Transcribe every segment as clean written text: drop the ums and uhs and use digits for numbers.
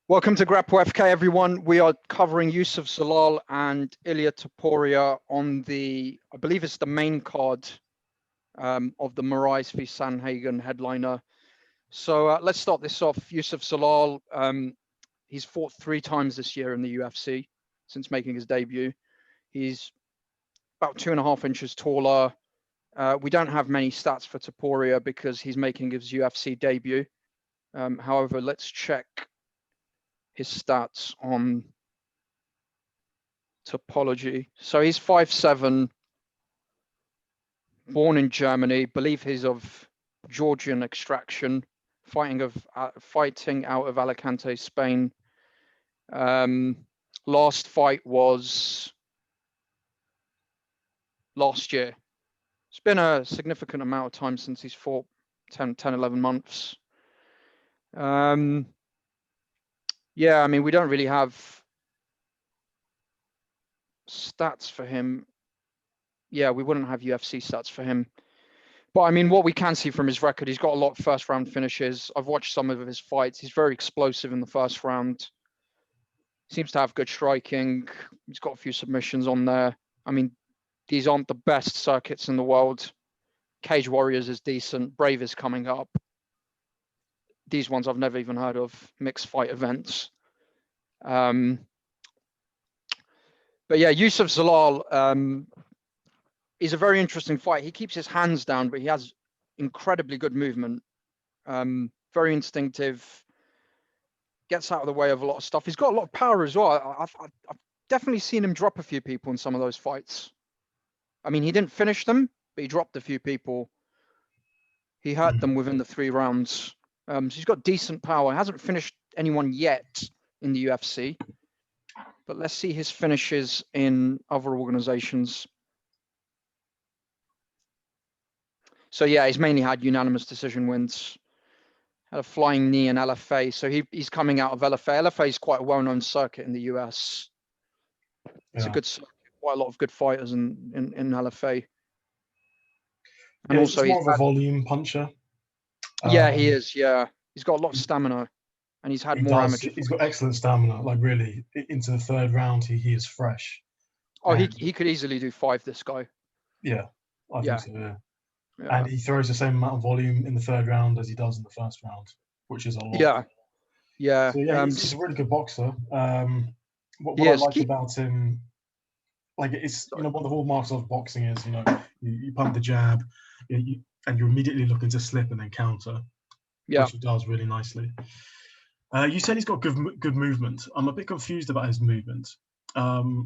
Welcome to Grapple FK, everyone. We are covering Youssef Zalal and Ilia Topuria on the, I believe it's the main card of the Moraes v Sanhagen headliner. So let's start this off. Youssef Zalal, he's fought 3 times this year in the UFC since making his debut. He's about 2.5 inches taller. We don't have many stats for Topuria because he's making his UFC debut. However, let's check his stats on Topology. So he's 5'7", born in Germany. Believe he's of Georgian extraction, fighting out of Alicante, Spain. Last fight was last year. It's been a significant amount of time since he's fought, 11 months. Yeah, I mean, we don't really have stats for him. Yeah, we wouldn't have UFC stats for him. But I mean, what we can see from his record, he's got a lot of first round finishes. I've watched some of his fights. He's very explosive in the first round. Seems to have good striking. He's got a few submissions on there. I mean, these aren't the best circuits in the world. Cage Warriors is decent. Brave is coming up. These ones I've never even heard of, mixed fight events. But yeah, Youssef Zalal is a very interesting fight. He keeps his hands down, but he has incredibly good movement. Very instinctive. Gets out of the way of a lot of stuff. He's got a lot of power as well. I've definitely seen him drop a few people in some of those fights. I mean, he didn't finish them, but he dropped a few people. He hurt them within the 3 rounds. So he's got decent power. He hasn't finished anyone yet in the UFC. But let's see his finishes in other organizations. So yeah, he's mainly had unanimous decision wins. Had a flying knee in LFA. So he's coming out of LFA. LFA is quite a well-known circuit in the US. It's a good circuit. Quite a lot of good fighters in LFA. And yeah, also he's more of a volume puncher. Yeah, he is. Yeah, he's got a lot of stamina, and he's had more amateur. He's got excellent stamina. Like really, into the 3rd round, he is fresh. Oh, he could easily do 5. This guy. Yeah, I think so. Yeah. And he throws the same amount of volume in the 3rd round as he does in the 1st round, which is a lot. Yeah. So yeah, he's a really good boxer. What I like about him, like it's one of the hallmarks of boxing is you pump the jab, and you're immediately looking to slip and then counter. Yeah, which he does really nicely. You said he's got good movement. I'm a bit confused about his movement.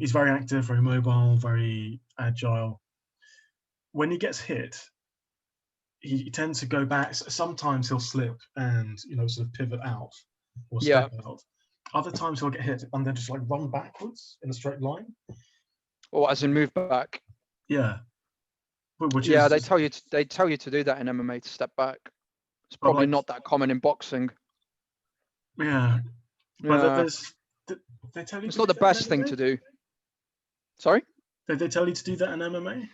He's very active, very mobile, very agile. When he gets hit, he tends to go back. Sometimes he'll slip and sort of pivot out or step out. Other times he'll get hit and then just like run backwards in a straight line. Or as in move back. Yeah. They tell you to do that in MMA, to step back. It's probably not that common in boxing. Yeah. But they tell you it's not the best thing to do. Sorry? Did they tell you to do that in MMA?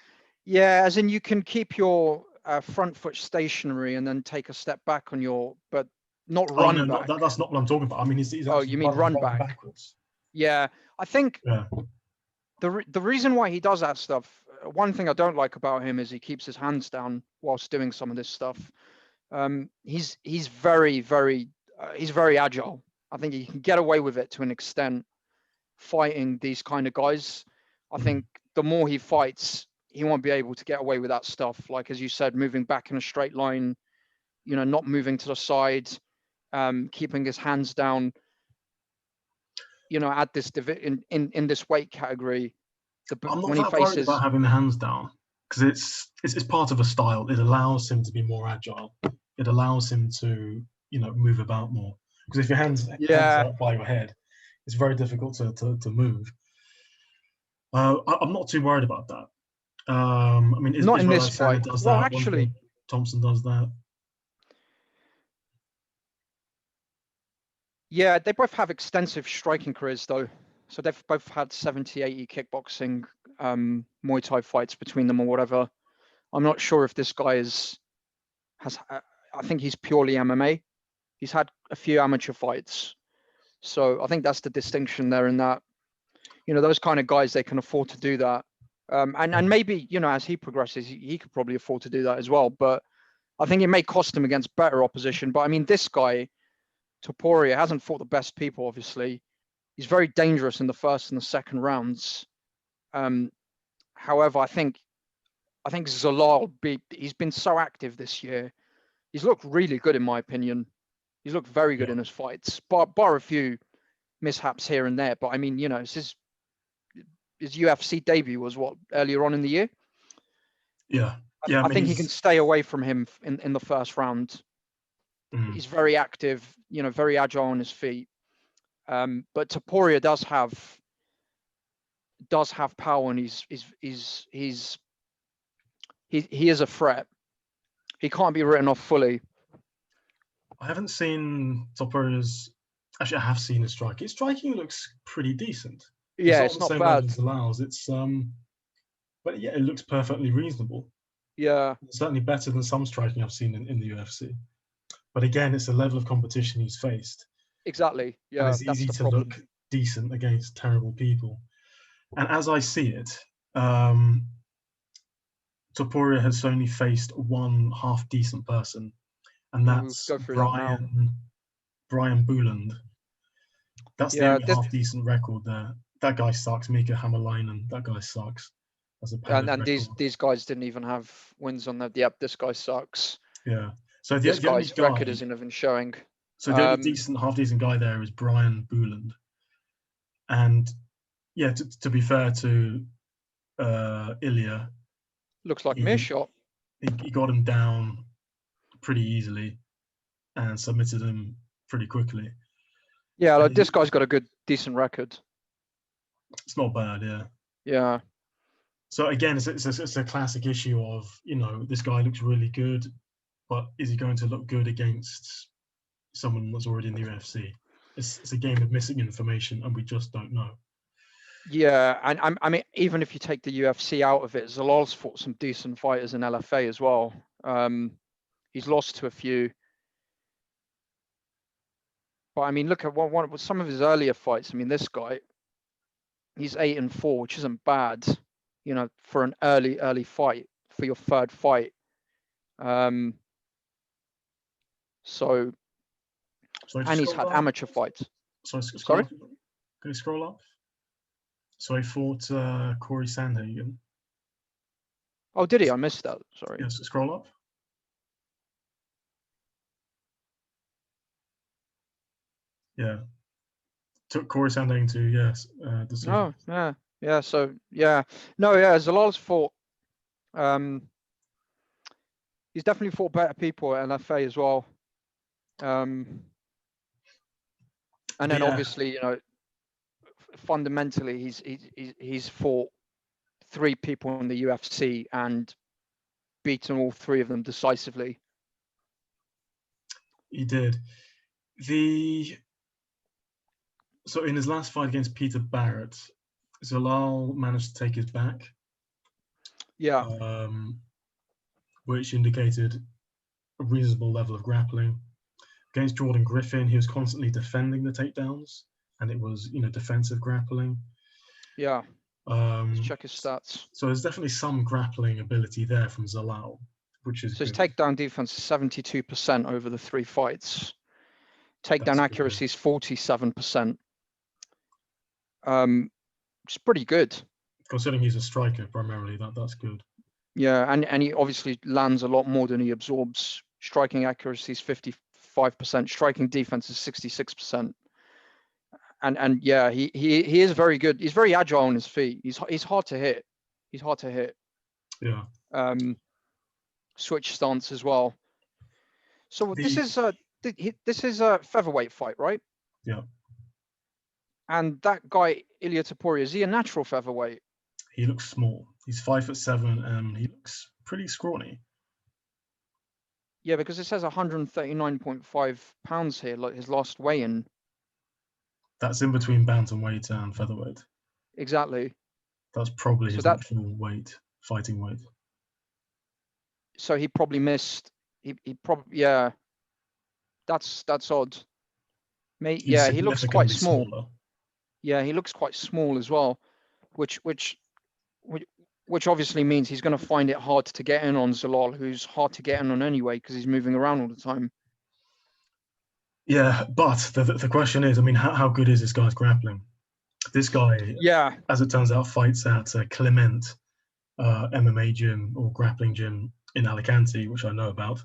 Yeah, as in you can keep your front foot stationary and then take a step back on your, but not run back. That's not what I'm talking about. I mean, he's you mean run back? Backwards. Yeah, I think the reason why he does that stuff, one thing I don't like about him is he keeps his hands down whilst doing some of this stuff. He's very agile. I think he can get away with it to an extent, fighting these kind of guys. I think the more he fights, he won't be able to get away with that stuff. Like, as you said, moving back in a straight line, not moving to the side, keeping his hands down, at this in this weight category. I'm not that worried about having the hands down, because it's part of a style. It allows him to be more agile. It allows him to, move about more. Because if your hands are by your head, it's very difficult to move. I'm not too worried about that. I mean, not in this fight. Does that. Actually, Thompson does that. Yeah, they both have extensive striking careers, though. So they've both had 70, 80 kickboxing, Muay Thai fights between them or whatever. I'm not sure if this guy I think he's purely MMA. He's had a few amateur fights. So I think that's the distinction there, in that, you know, those kind of guys, they can afford to do that. And maybe, you know, as he progresses, he could probably afford to do that as well. But I think it may cost him against better opposition. But I mean, this guy, Topuria, hasn't fought the best people, obviously. He's very dangerous in the first and the second rounds. However, I think Zalal, he's been so active this year. He's looked really good, in my opinion. He's looked very good in his fights, bar a few mishaps here and there. But I mean, you know, his UFC debut was what, earlier on in the year. Yeah. I think he can stay away from him in the first round. He's very active, you know, very agile on his feet. But Topuria does have power, and he is a threat. He can't be written off fully. I haven't seen Topuria's. Actually, I have seen his striking. His striking looks pretty decent. Yeah, it's not bad. Level as Zalal's. It's but yeah, it looks perfectly reasonable. Yeah, It's certainly better than some striking I've seen in the UFC. But again, it's a level of competition he's faced. exactly. Yeah, and it's easy to look decent against terrible people. And as I see it, Topuria has only faced one half decent person, and that's Brian Bouland. That's the only half decent record there. That guy sucks. Mika Hämäläinen, that guy sucks. And these guys didn't even have wins on that. Yep, this guy sucks. Yeah. So this guy's record isn't even showing. So the only half decent guy there is Brian Bouland. And yeah, to be fair to Ilia, looks like mere shot. He got him down pretty easily and submitted him pretty quickly. Yeah, like this guy's got a decent record. It's not bad, yeah. Yeah. So again, it's a classic issue of, you know, this guy looks really good, but is he going to look good against someone that's already in the UFC? It's a game of missing information, and we just don't know. Yeah, and I mean, even if you take the UFC out of it, Zalal's fought some decent fighters in LFA as well. He's lost to a few. But I mean, look at some of his earlier fights. I mean, this guy, he's 8-4, which isn't bad, you know, for an early fight, for your third fight. And he's had amateur fights. Sorry? Can you scroll up? So he fought Corey Sandhagen. Oh, did he? I missed that. Sorry. Yes, scroll up. Yeah. Took Corey Sandhagen to, decision. Oh, yeah. So, yeah. No, yeah, Zalal's fought. He's definitely fought better people at NFA as well. And then obviously, you know, fundamentally, he's fought 3 people in the UFC and beaten all 3 of them decisively. He did. So in his last fight against Peter Barrett, Zalal managed to take his back. Yeah. Which indicated a reasonable level of grappling. Against Jordan Griffin, he was constantly defending the takedowns, and it was, you know, defensive grappling. Yeah. Let's check his stats. So there's definitely some grappling ability there from Zalal, which is. So his takedown defense is 72% over the 3 fights. Takedown accuracy is 47%. It's pretty good. Considering he's a striker primarily, that's good. Yeah, and he obviously lands a lot more than he absorbs. Striking accuracy is 55%. Striking defense is 66%. And yeah, he is very good. He's very agile on his feet. He's hard to hit. Yeah. Switch stance as well. So this is a featherweight fight, right? Yeah. And that guy Ilia Topuria, is he a natural featherweight? He looks small. He's 5'7", and he looks pretty scrawny. Yeah, because it says 139.5 pounds here, like his last weigh-in. That's in between bantamweight and featherweight. Exactly. That's probably his actual weight, fighting weight. So he probably missed. He probably, yeah. That's odd. Yeah, he looks quite significantly small. smaller. Yeah, he looks quite small as well, which obviously means he's going to find it hard to get in on Zalal, who's hard to get in on anyway because he's moving around all the time. Yeah, but the question is, I mean, how good is this guy's grappling? This guy, Yeah, as it turns out, fights at Clement MMA gym or grappling gym in Alicante, which I know about.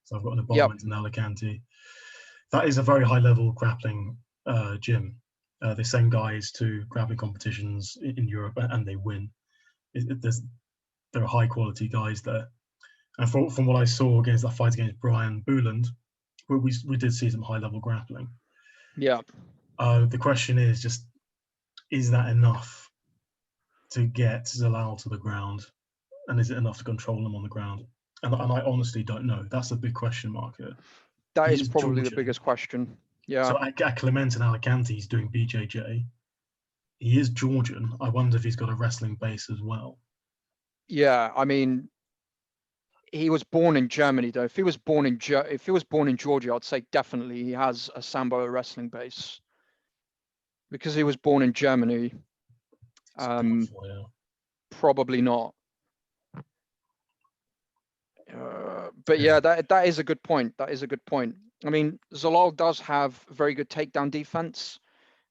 So I've got an yep, apartment in Alicante. That is a very high level grappling gym. They send guys to grappling competitions in Europe and they win. There are high quality guys there. And from what I saw against that fight against Brian Booland, we did see some high level grappling. yeah. The question is just, is that enough to get Zalal to the ground? And is it enough to control him on the ground? And I honestly don't know. That's a big question mark here. That He is probably the Georgian. biggest question. Yeah. So at Clement in Alicante, he's doing BJJ. He is Georgian. I wonder if he's got a wrestling base as well. Yeah, I mean, he was born in Germany, though. If he was born in Georgia, I'd say definitely he has a Sambo wrestling base. Because he was born in Germany, probably not. But yeah, that is a good point. That is a good point. I mean, Zalal does have very good takedown defense,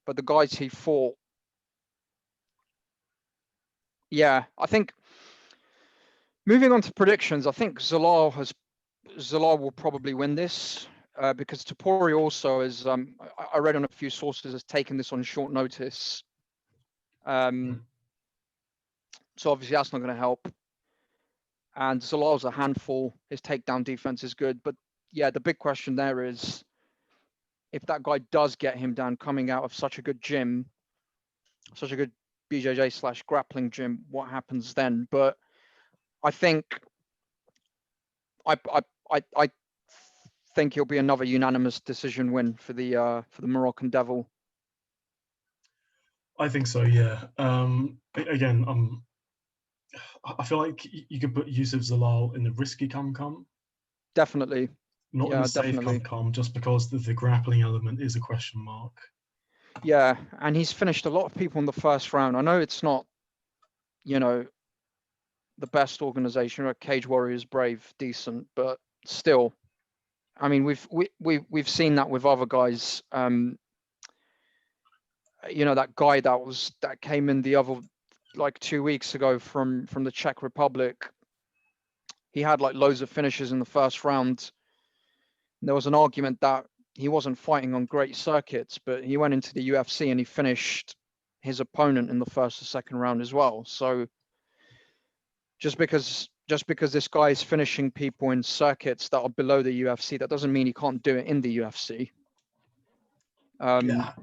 but the guys he fought, yeah, I think moving on to predictions, I think Zalal will probably win this because Topuria also is. I read on a few sources has taken this on short notice. So obviously that's not going to help. And Zalal's a handful. His takedown defense is good, but yeah, the big question there is if that guy does get him down coming out of such a good gym, such a good BJJ / grappling gym, what happens then? But I think I think he'll be another unanimous decision win for the Moroccan Devil. I think so, yeah. Again, I feel like you could put Youssef Zalal in the risky come. Definitely. Not in the safe come, just because the grappling element is a question mark. Yeah, and he's finished a lot of people in the first round. I know it's not, the best organization, or Cage Warriors, brave, decent, but still, I mean, we've seen that with other guys. That guy that came in the other, like 2 weeks ago from the Czech Republic. He had like loads of finishes in the first round. There was an argument that he wasn't fighting on great circuits, but he went into the UFC and he finished his opponent in the first or second round as well. So just because this guy is finishing people in circuits that are below the UFC, that doesn't mean he can't do it in the UFC. Yeah.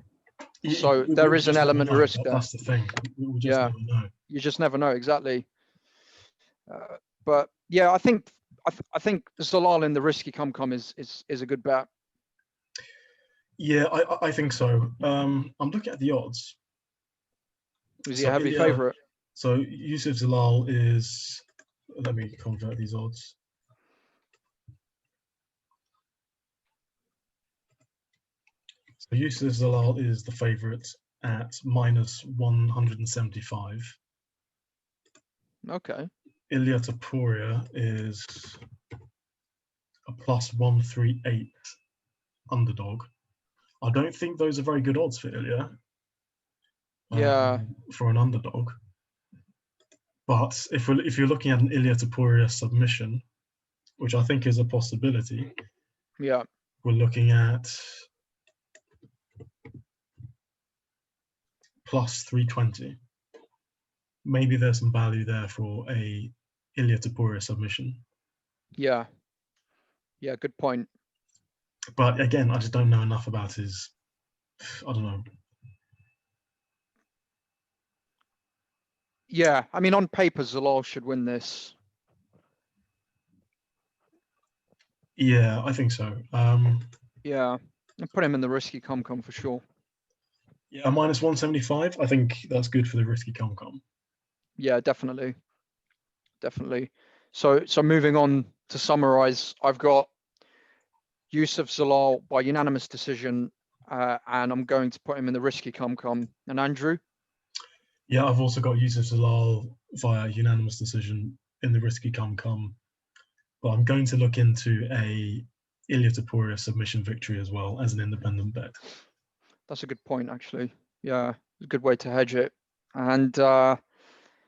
So there is an element of risk there. That's the thing. We just never know. You just never know, exactly. But yeah, I think Zalal in the risky come is a good bet. Yeah, I think so. I'm looking at the odds. Was he a heavy favorite? So Youssef Zalal is. Let me convert these odds. So Youssef Zalal is the favorite at -175. Okay. Ilia Topuria is a +138 underdog. I don't think those are very good odds for Ilia. Yeah. For an underdog. But if you're looking at an Ilia Topuria submission, which I think is a possibility, yeah, we're looking at +320. Maybe there's some value there for a Ilia Topuria submission. Yeah. Yeah, good point. But again, I just don't know enough about his. I don't know. Yeah, I mean, on paper, Zalal should win this. Yeah, I think so. Yeah, I'll put him in the risky come for sure. Yeah, -175. I think that's good for the risky come. Yeah, definitely. Definitely. So moving on to summarize, I've got Youssef Zalal by unanimous decision and I'm going to put him in the risky come. And Andrew? Yeah, I've also got Youssef Zalal via unanimous decision in the risky come. But I'm going to look into a Ilia Topuria submission victory as well as an independent bet. That's a good point, actually. Yeah, a good way to hedge it. And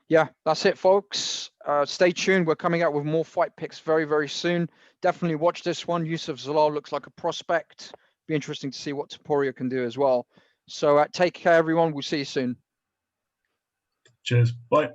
yeah, that's it, folks. Stay tuned. We're coming out with more fight picks very, very soon. Definitely watch this one. Youssef Zalal looks like a prospect. Be interesting to see what Topuria can do as well. So take care, everyone. We'll see you soon. Cheers. Bye.